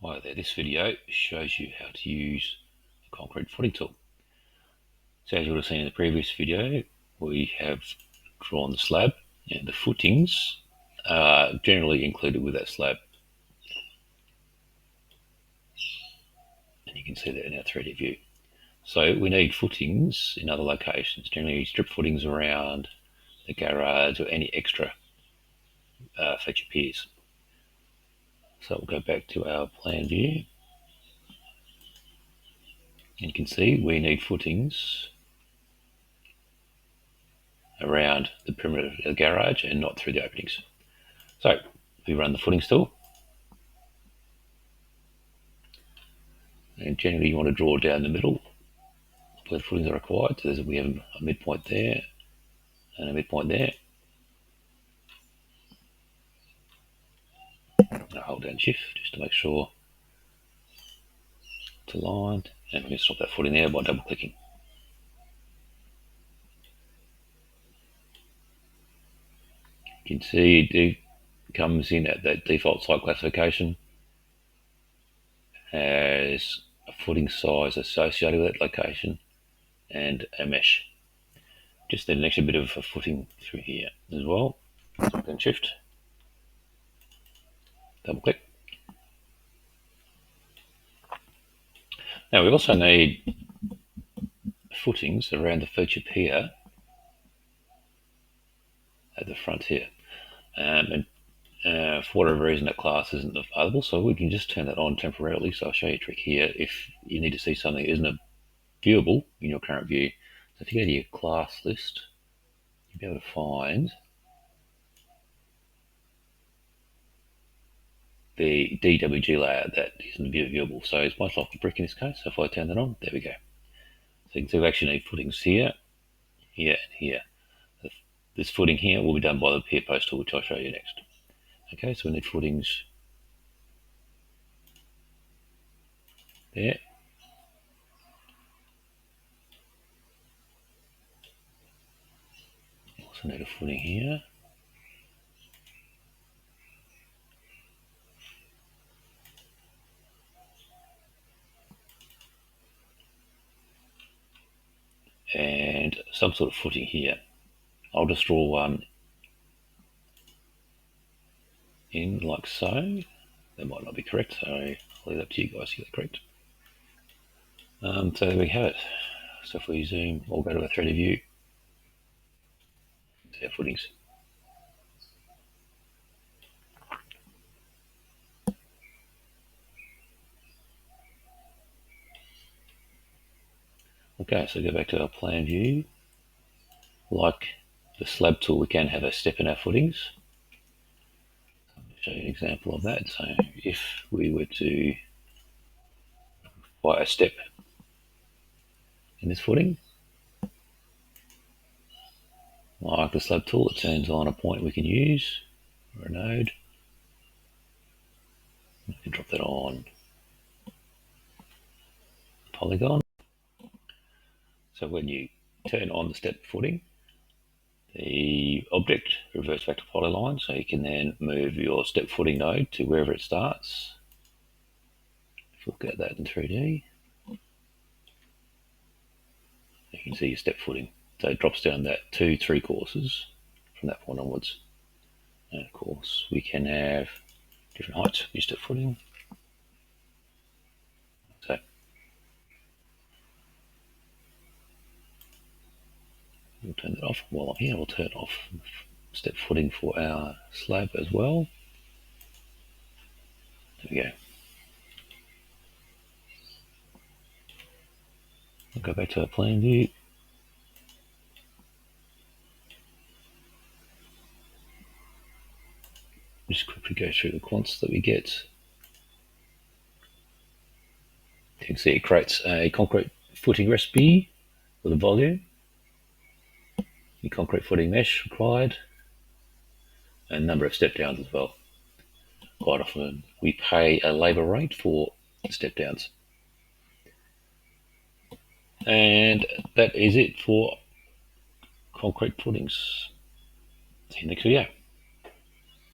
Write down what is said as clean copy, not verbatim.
Hi there, this video shows you how to use a concrete footing tool. So as you would have seen in the previous video, we have drawn the slab and the footings are generally included with that slab. And you can see that in our 3D view. So we need footings in other locations, generally strip footings around the garage or any extra feature piers. So we'll go back to our plan view. And you can see we need footings around the perimeter of the garage and not through the openings. So we run the footings tool, and generally you want to draw down the middle where the footings are required. So we have a midpoint there and a midpoint there. And I hold down shift just to make sure it's aligned, and we can stop that footing there by double clicking. You can see it comes in at that default site classification, has a footing size associated with that location and a mesh. Just need an extra bit of a footing through here as well. So then shift, double click. Now we also need footings around the feature pier at the front here. And for whatever reason that class isn't available, so we can just turn that on temporarily. So I'll show you a trick here if you need to see something that isn't viewable in your current view. So if you go to your class list, you'll be able to find the DWG layout that isn't viewable. So it's most likely brick in this case. So if I turn that on, there we go. So you can see we actually need footings here, here, and here. This footing here will be done by the pier post tool, which I'll show you next. Okay, so we need footings there. Also need a footing here. And some sort of footing here. I'll just draw one in like so. That might not be correct, so I'll leave that to you guys to get it correct. So there we have it. So if we zoom, we'll go to a 3D view. See our footings. Okay, so go back to our plan view. Like the slab tool, we can have a step in our footings. I'll show you an example of that. So if we were to apply a step in this footing, like the slab tool, it turns on a point we can use, or a node. We can drop that on polygon. So when you turn on the step footing, the object reverts back to polyline, so you can then move your step footing node to wherever it starts. If you look at that in 3D, you can see your step footing. So it drops down that 2-3 courses from that point onwards. And of course, we can have different heights of your step footing. So we'll turn that off. While I'm here, we'll turn off step footing for our slab as well. There we go. We'll go back to our plan view. Just quickly go through the quants that we get. You can see it creates a concrete footing recipe with a volume, the concrete footing mesh required, and a number of step downs as well. Quite often we pay a labour rate for step downs. And that is it for concrete footings. See you next video.